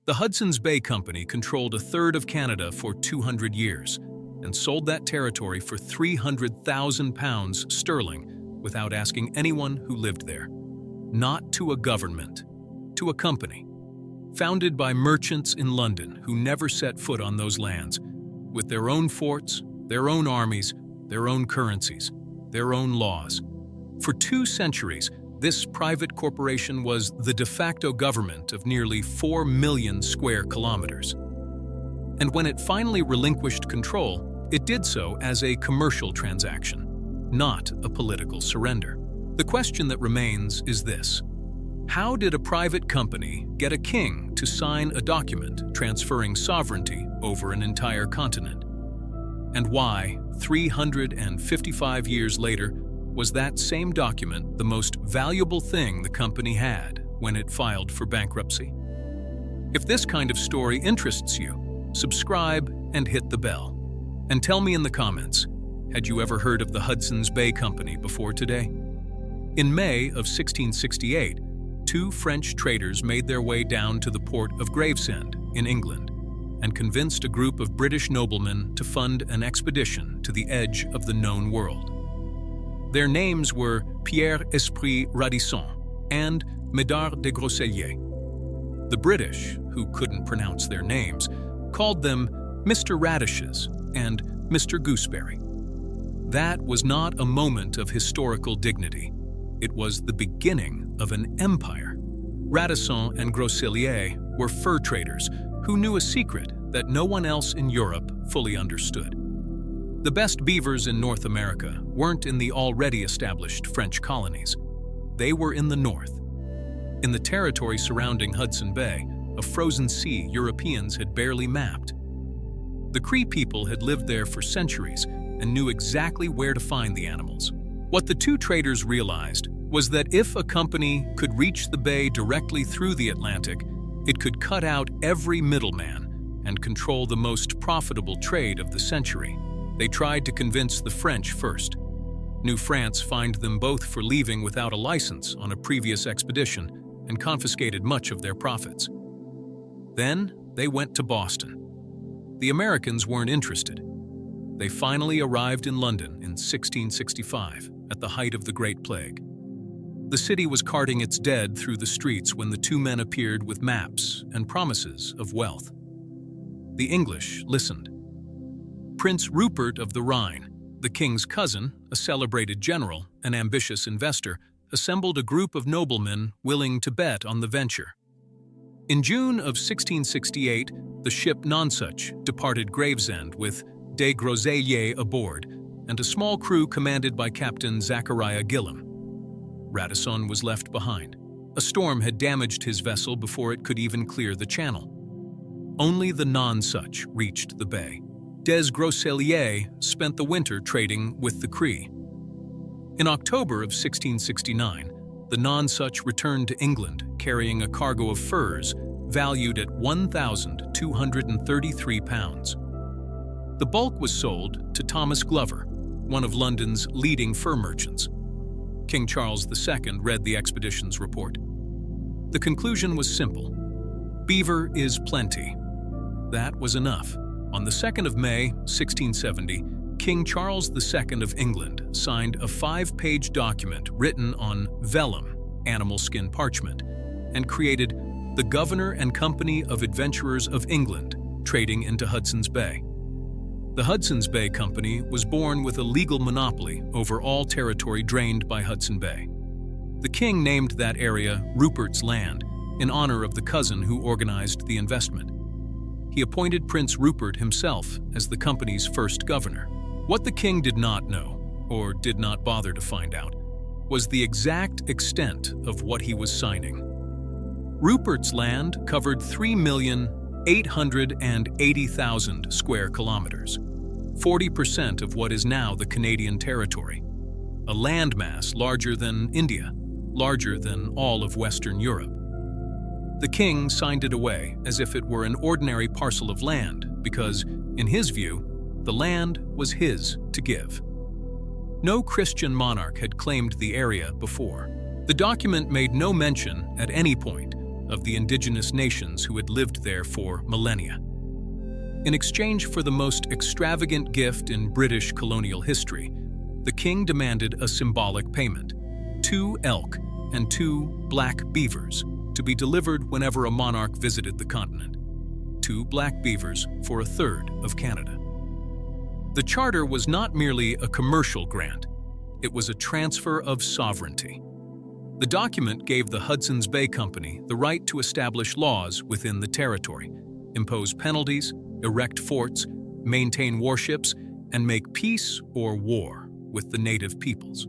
The Hudson's Bay Company controlled a third of Canada for 200 years and sold that territory for £300,000 sterling without asking anyone who lived there. Not to a government, to a company. Founded by merchants in London who never set foot on those lands, with their own forts, their own armies, their own currencies, their own laws. For 2 centuries, this private corporation was the de facto government of nearly 4 million square kilometers. And when it finally relinquished control, it did so as a commercial transaction, not a political surrender. The question that remains is this: how did a private company get a king to sign a document transferring sovereignty over an entire continent? And why, 355 years later, was that same document the most valuable thing the company had when it filed for bankruptcy? If this kind of story interests you, subscribe and hit the bell. And tell me in the comments, had you ever heard of the Hudson's Bay Company before today? In May of 1668, 2 French traders made their way down to the port of Gravesend in England and convinced a group of British noblemen to fund an expedition to the edge of the known world. Their names were Pierre Esprit Radisson and Médard de Groseilliers. The British, who couldn't pronounce their names, called them Mr. Radishes and Mr. Gooseberry. That was not a moment of historical dignity. It was the beginning of an empire. Radisson and Groseilliers were fur traders who knew a secret that no one else in Europe fully understood. The best beavers in North America weren't in the already established French colonies. They were in the north. In the territory surrounding Hudson Bay, a frozen sea Europeans had barely mapped. The Cree people had lived there for centuries and knew exactly where to find the animals. What the 2 traders realized was that if a company could reach the bay directly through the Atlantic, it could cut out every middleman and control the most profitable trade of the century. They tried to convince the French first. New France fined them both for leaving without a license on a previous expedition and confiscated much of their profits. Then they went to Boston. The Americans weren't interested. They finally arrived in London in 1665, at the height of the Great Plague. The city was carting its dead through the streets when the 2 men appeared with maps and promises of wealth. The English listened. Prince Rupert of the Rhine, the king's cousin, a celebrated general, an ambitious investor, assembled a group of noblemen willing to bet on the venture. In June of 1668, the ship Nonsuch departed Gravesend with de Groseilliers aboard and a small crew commanded by Captain Zachariah Gillam. Radisson was left behind. A storm had damaged his vessel before it could even clear the channel. Only the Nonsuch reached the bay. Des Groseilliers spent the winter trading with the Cree. In October of 1669, the Nonsuch returned to England carrying a cargo of furs valued at £1,233. The bulk was sold to Thomas Glover, one of London's leading fur merchants. King Charles II read the expedition's report. The conclusion was simple. Beaver is plenty. That was enough. On the 2nd of May, 1670, King Charles II of England signed a 5-page document written on vellum, animal skin parchment, and created the Governor and Company of Adventurers of England, trading into Hudson's Bay. The Hudson's Bay Company was born with a legal monopoly over all territory drained by Hudson Bay. The king named that area Rupert's Land in honor of the cousin who organized the investment. He appointed Prince Rupert himself as the company's first governor. What the king did not know, or did not bother to find out, was the exact extent of what he was signing. Rupert's land covered 3,880,000 square kilometers, 40% of what is now the Canadian territory, a landmass larger than India, larger than all of Western Europe. The king signed it away as if it were an ordinary parcel of land because, in his view, the land was his to give. No Christian monarch had claimed the area before. The document made no mention, at any point, of the indigenous nations who had lived there for millennia. In exchange for the most extravagant gift in British colonial history, the king demanded a symbolic payment: 2 elk and 2 black beavers to be delivered whenever a monarch visited the continent. 2 black beavers for a third of Canada. The charter was not merely a commercial grant, it was a transfer of sovereignty. The document gave the Hudson's Bay Company the right to establish laws within the territory, impose penalties, erect forts, maintain warships, and make peace or war with the native peoples.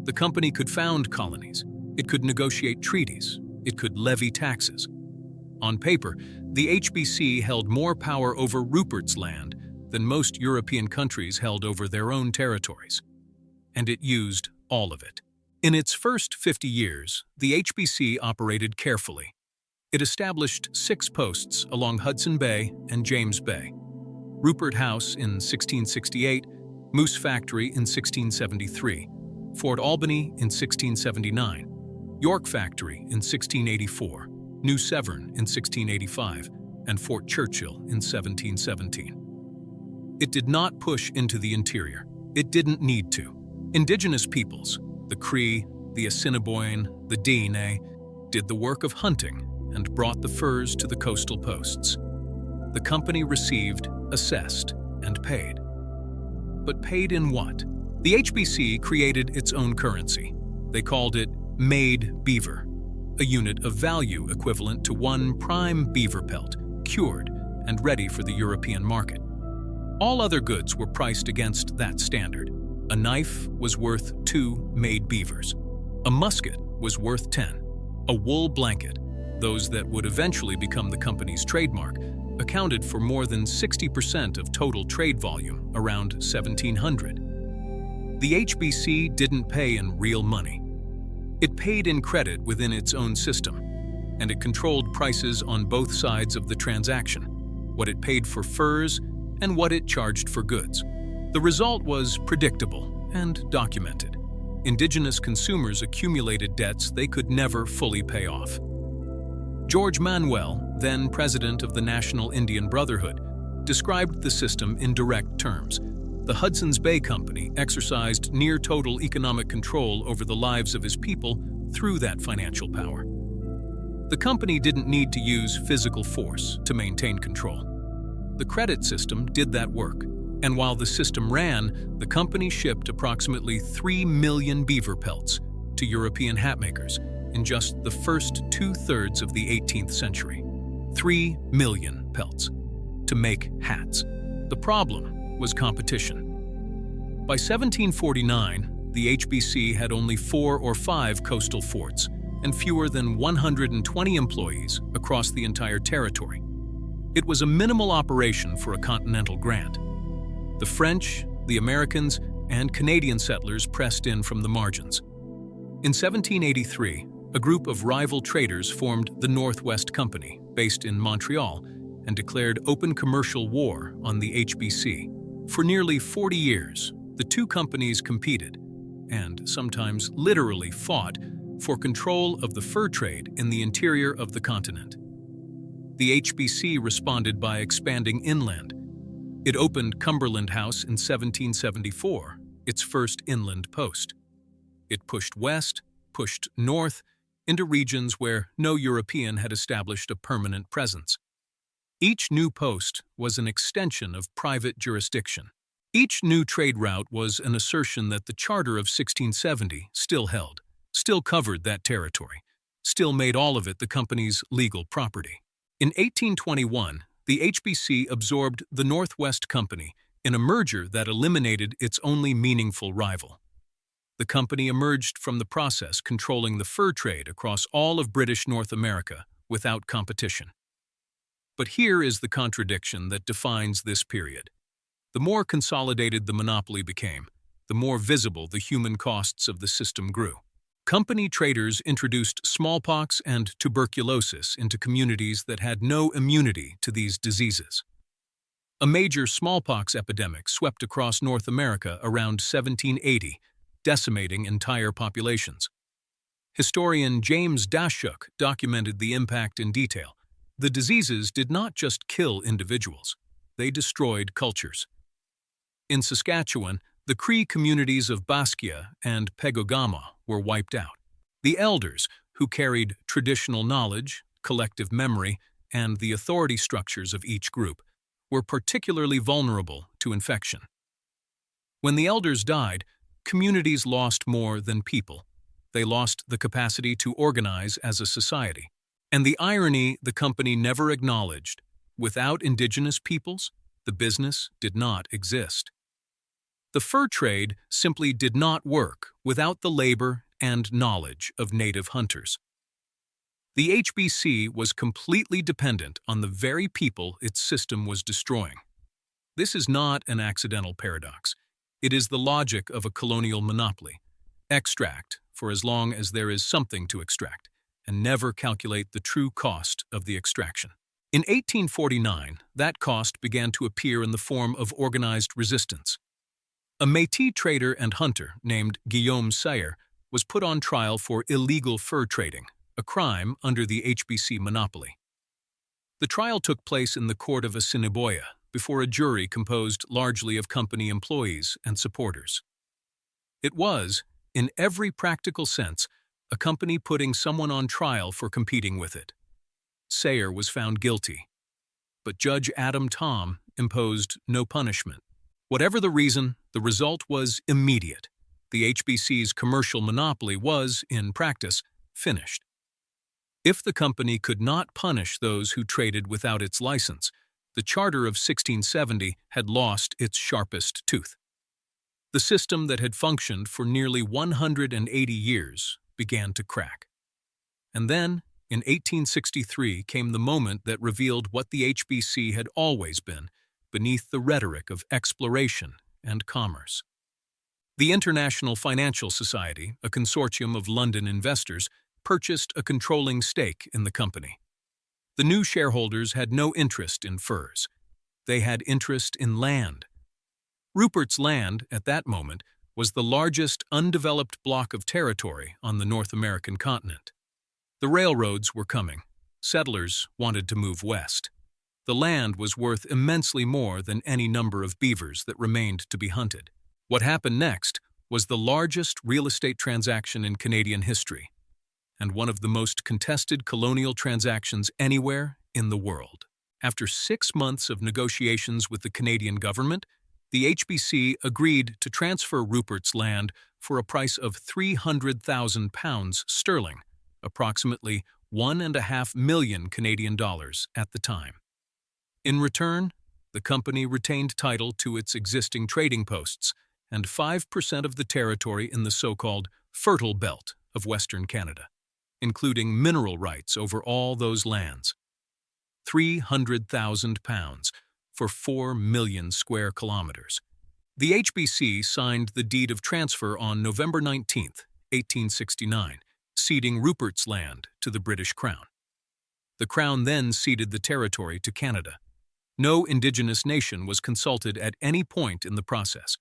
The company could found colonies, it could negotiate treaties, it could levy taxes. On paper, the HBC held more power over Rupert's land than most European countries held over their own territories. And it used all of it. In its first 50 years, the HBC operated carefully. It established 6 posts along Hudson Bay and James Bay: Rupert House in 1668, Moose Factory in 1673, Fort Albany in 1679, York Factory in 1684, New Severn in 1685, and Fort Churchill in 1717. It did not push into the interior. It didn't need to. Indigenous peoples, the Cree, the Assiniboine, the Dene, did the work of hunting and brought the furs to the coastal posts. The company received, assessed, and paid. But paid in what? The HBC created its own currency. They called it Made Beaver, a unit of value equivalent to 1 prime beaver pelt, cured and ready for the European market. All other goods were priced against that standard. A knife was worth 2 made beavers. A musket was worth 10. A wool blanket, those that would eventually become the company's trademark, accounted for more than 60% of total trade volume around 1700. The HBC didn't pay in real money. It paid in credit within its own system, and it controlled prices on both sides of the transaction, what it paid for furs and what it charged for goods. The result was predictable and documented. Indigenous consumers accumulated debts they could never fully pay off. George Manuel, then president of the National Indian Brotherhood, described the system in direct terms. The Hudson's Bay Company exercised near-total economic control over the lives of his people through that financial power. The company didn't need to use physical force to maintain control. The credit system did that work, and while the system ran, the company shipped approximately 3 million beaver pelts to European hatmakers in just the first 2/3 of the 18th century. 3 million pelts to make hats. The problem was competition. By 1749, the HBC had only 4 or 5 coastal forts and fewer than 120 employees across the entire territory. It was a minimal operation for a continental grant. The French, the Americans, and Canadian settlers pressed in from the margins. In 1783, a group of rival traders formed the Northwest Company, based in Montreal, and declared open commercial war on the HBC. For nearly 40 years, the two companies competed, and sometimes literally fought, for control of the fur trade in the interior of the continent. The HBC responded by expanding inland. It opened Cumberland House in 1774, its first inland post. It pushed west, pushed north, into regions where no European had established a permanent presence. Each new post was an extension of private jurisdiction. Each new trade route was an assertion that the Charter of 1670 still held, still covered that territory, still made all of it the company's legal property. In 1821, the HBC absorbed the Northwest Company in a merger that eliminated its only meaningful rival. The company emerged from the process controlling the fur trade across all of British North America without competition. But here is the contradiction that defines this period. The more consolidated the monopoly became, the more visible the human costs of the system grew. Company traders introduced smallpox and tuberculosis into communities that had no immunity to these diseases. A major smallpox epidemic swept across North America around 1780, decimating entire populations. Historian James Dashuk documented the impact in detail. The diseases did not just kill individuals, they destroyed cultures. In Saskatchewan, the Cree communities of Baskia and Pegogama were wiped out. The elders, who carried traditional knowledge, collective memory, and the authority structures of each group, were particularly vulnerable to infection. When the elders died, communities lost more than people. They lost the capacity to organize as a society. And the irony the company never acknowledged: without Indigenous peoples, the business did not exist. The fur trade simply did not work without the labor and knowledge of native hunters. The HBC was completely dependent on the very people its system was destroying. This is not an accidental paradox. It is the logic of a colonial monopoly. Extract for as long as there is something to extract, and never calculate the true cost of the extraction. In 1849, that cost began to appear in the form of organized resistance. A Métis trader and hunter named Guillaume Sayer was put on trial for illegal fur trading, a crime under the HBC monopoly. The trial took place in the court of Assiniboia before a jury composed largely of company employees and supporters. It was, in every practical sense, a company putting someone on trial for competing with it. Sayer was found guilty, but Judge Adam Tom imposed no punishment. Whatever the reason, the result was immediate. The HBC's commercial monopoly was, in practice, finished. If the company could not punish those who traded without its license, the Charter of 1670 had lost its sharpest tooth. The system that had functioned for nearly 180 years began to crack. And then, in 1863, came the moment that revealed what the HBC had always been, beneath the rhetoric of exploration and commerce. The International Financial Society, a consortium of London investors, purchased a controlling stake in the company. The new shareholders had no interest in furs. They had interest in land. Rupert's land, at that moment, was the largest undeveloped block of territory on the North American continent. The railroads were coming. Settlers wanted to move west. The land was worth immensely more than any number of beavers that remained to be hunted. What happened next was the largest real estate transaction in Canadian history, and one of the most contested colonial transactions anywhere in the world. After 6 months of negotiations with the Canadian government, the HBC agreed to transfer Rupert's land for a price of £300,000 sterling, approximately $1.5 million Canadian dollars at the time. In return, the company retained title to its existing trading posts and 5% of the territory in the so-called Fertile Belt of Western Canada, including mineral rights over all those lands. £300,000 for 4 million square kilometers. The HBC signed the deed of transfer on November 19, 1869, ceding Rupert's land to the British Crown. The Crown then ceded the territory to Canada. No Indigenous nation was consulted at any point in the process.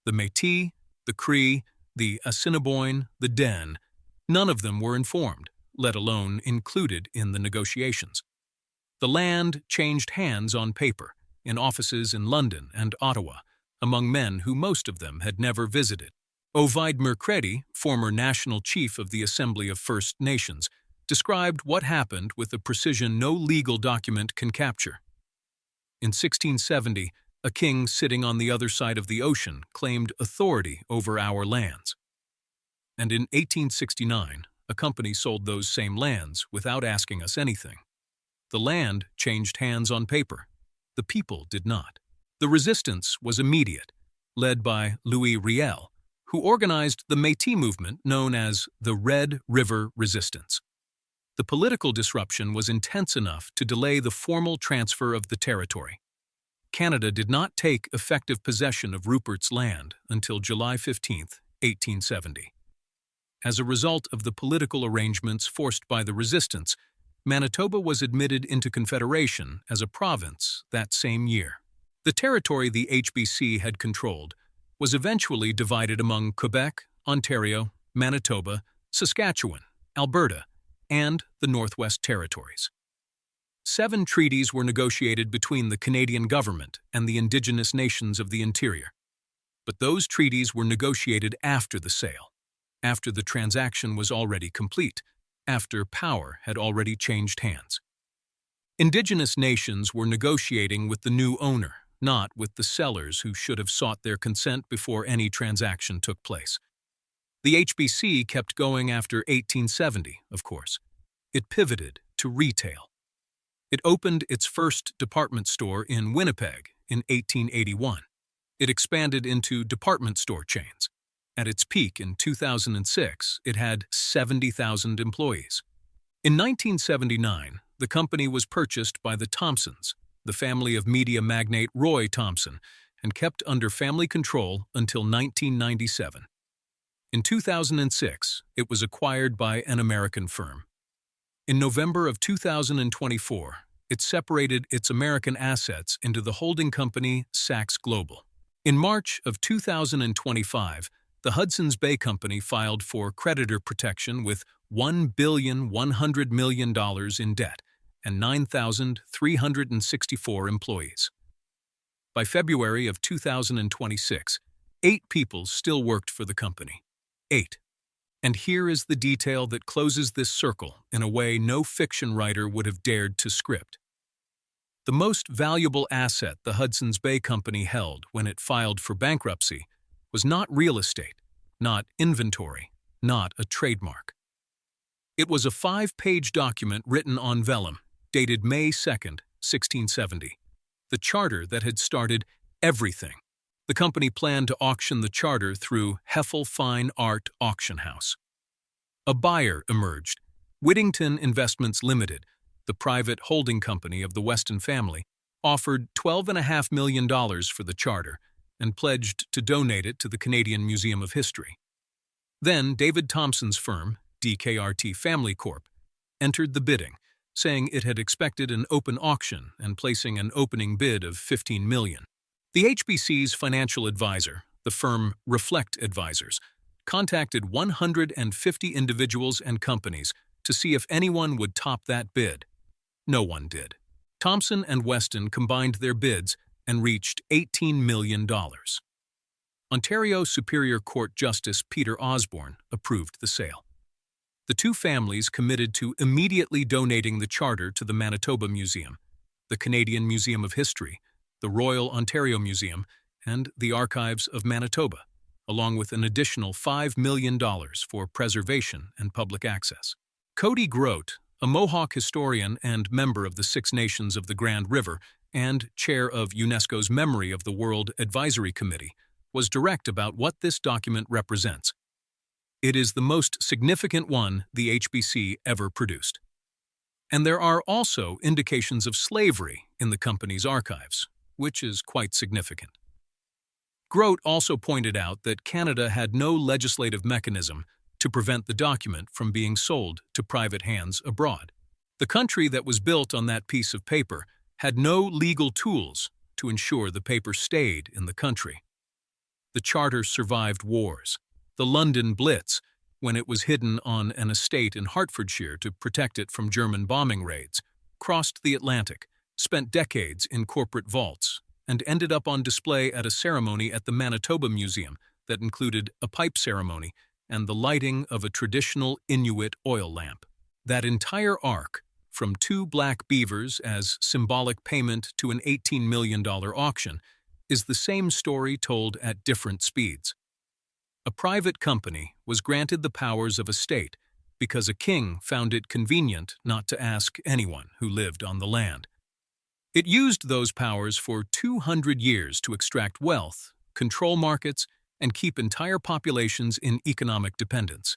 The Métis, the Cree, the Assiniboine, the Den, none of them were informed, let alone included in the negotiations. The land changed hands on paper, in offices in London and Ottawa, among men who most of them had never visited. Ovid Mercredi, former national chief of the Assembly of First Nations, described what happened with a precision no legal document can capture. In 1670, a king sitting on the other side of the ocean claimed authority over our lands. And in 1869, a company sold those same lands without asking us anything. The land changed hands on paper. The people did not. The resistance was immediate, led by Louis Riel, who organized the Métis movement known as the Red River Resistance. The political disruption was intense enough to delay the formal transfer of the territory. Canada did not take effective possession of Rupert's land until July 15, 1870. As a result of the political arrangements forced by the resistance, Manitoba was admitted into Confederation as a province that same year. The territory the HBC had controlled was eventually divided among Quebec, Ontario, Manitoba, Saskatchewan, Alberta, and the Northwest Territories. 7 treaties were negotiated between the Canadian government and the Indigenous nations of the interior. But those treaties were negotiated after the sale, after the transaction was already complete, after power had already changed hands. Indigenous nations were negotiating with the new owner, not with the sellers who should have sought their consent before any transaction took place. The HBC kept going after 1870, of course. It pivoted to retail. It opened its first department store in Winnipeg in 1881. It expanded into department store chains. At its peak in 2006, it had 70,000 employees. In 1979, the company was purchased by the Thompsons, the family of media magnate Roy Thomson, and kept under family control until 1997. In 2006, it was acquired by an American firm. In November of 2024, it separated its American assets into the holding company Saks Global. In March of 2025, the Hudson's Bay Company filed for creditor protection with $1.1 billion in debt and 9,364 employees. By February of 2026, 8 people still worked for the company. 8. And here is the detail that closes this circle in a way no fiction writer would have dared to script. The most valuable asset the Hudson's Bay Company held when it filed for bankruptcy was not real estate, not inventory, not a trademark. It was a 5-page document written on vellum, dated May 2, 1670, the charter that had started everything. The company planned to auction the charter through Heffel Fine Art Auction House. A buyer emerged. Whittington Investments Limited, the private holding company of the Weston family, offered $12.5 million for the charter and pledged to donate it to the Canadian Museum of History. Then David Thompson's firm, DKRT Family Corp., entered the bidding, saying it had expected an open auction and placing an opening bid of $15 million. The HBC's financial advisor, the firm Reflect Advisors, contacted 150 individuals and companies to see if anyone would top that bid. No one did. Thompson and Weston combined their bids and reached $18 million. Ontario Superior Court Justice Peter Osborne approved the sale. The two families committed to immediately donating the charter to the Manitoba Museum, the Canadian Museum of History, the Royal Ontario Museum, and the Archives of Manitoba, along with an additional $5 million for preservation and public access. Cody Grote, a Mohawk historian and member of the Six Nations of the Grand River and chair of UNESCO's Memory of the World Advisory Committee, was direct about what this document represents. It is the most significant one the HBC ever produced. And there are also indications of slavery in the company's archives, which is quite significant. Grote also pointed out that Canada had no legislative mechanism to prevent the document from being sold to private hands abroad. The country that was built on that piece of paper had no legal tools to ensure the paper stayed in the country. The charter survived wars. The London Blitz, when it was hidden on an estate in Hertfordshire to protect it from German bombing raids, crossed the Atlantic, spent decades in corporate vaults, and ended up on display at a ceremony at the Manitoba Museum that included a pipe ceremony and the lighting of a traditional Inuit oil lamp. That entire arc, from 2 black beavers as symbolic payment to an $18 million auction, is the same story told at different speeds. A private company was granted the powers of a state because a king found it convenient not to ask anyone who lived on the land. It used those powers for 200 years to extract wealth, control markets, and keep entire populations in economic dependence.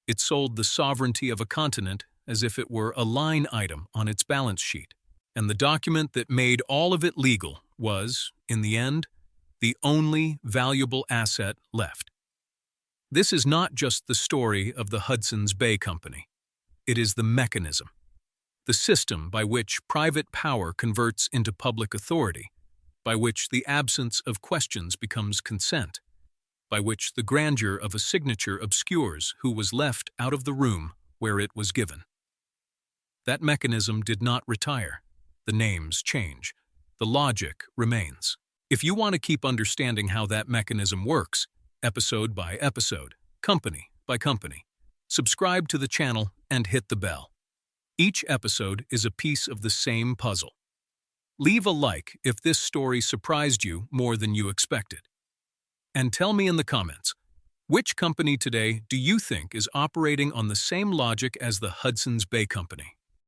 It sold the sovereignty of a continent as if it were a line item on its balance sheet, and the document that made all of it legal was, in the end, the only valuable asset left. This is not just the story of the Hudson's Bay Company. It is the mechanism, the system by which private power converts into public authority, by which the absence of questions becomes consent, by which the grandeur of a signature obscures who was left out of the room where it was given. That mechanism did not retire. The names change. The logic remains. If you want to keep understanding how that mechanism works, episode by episode, company by company, subscribe to the channel and hit the bell. Each episode is a piece of the same puzzle. Leave a like if this story surprised you more than you expected. And tell me in the comments, which company today do you think is operating on the same logic as the Hudson's Bay Company?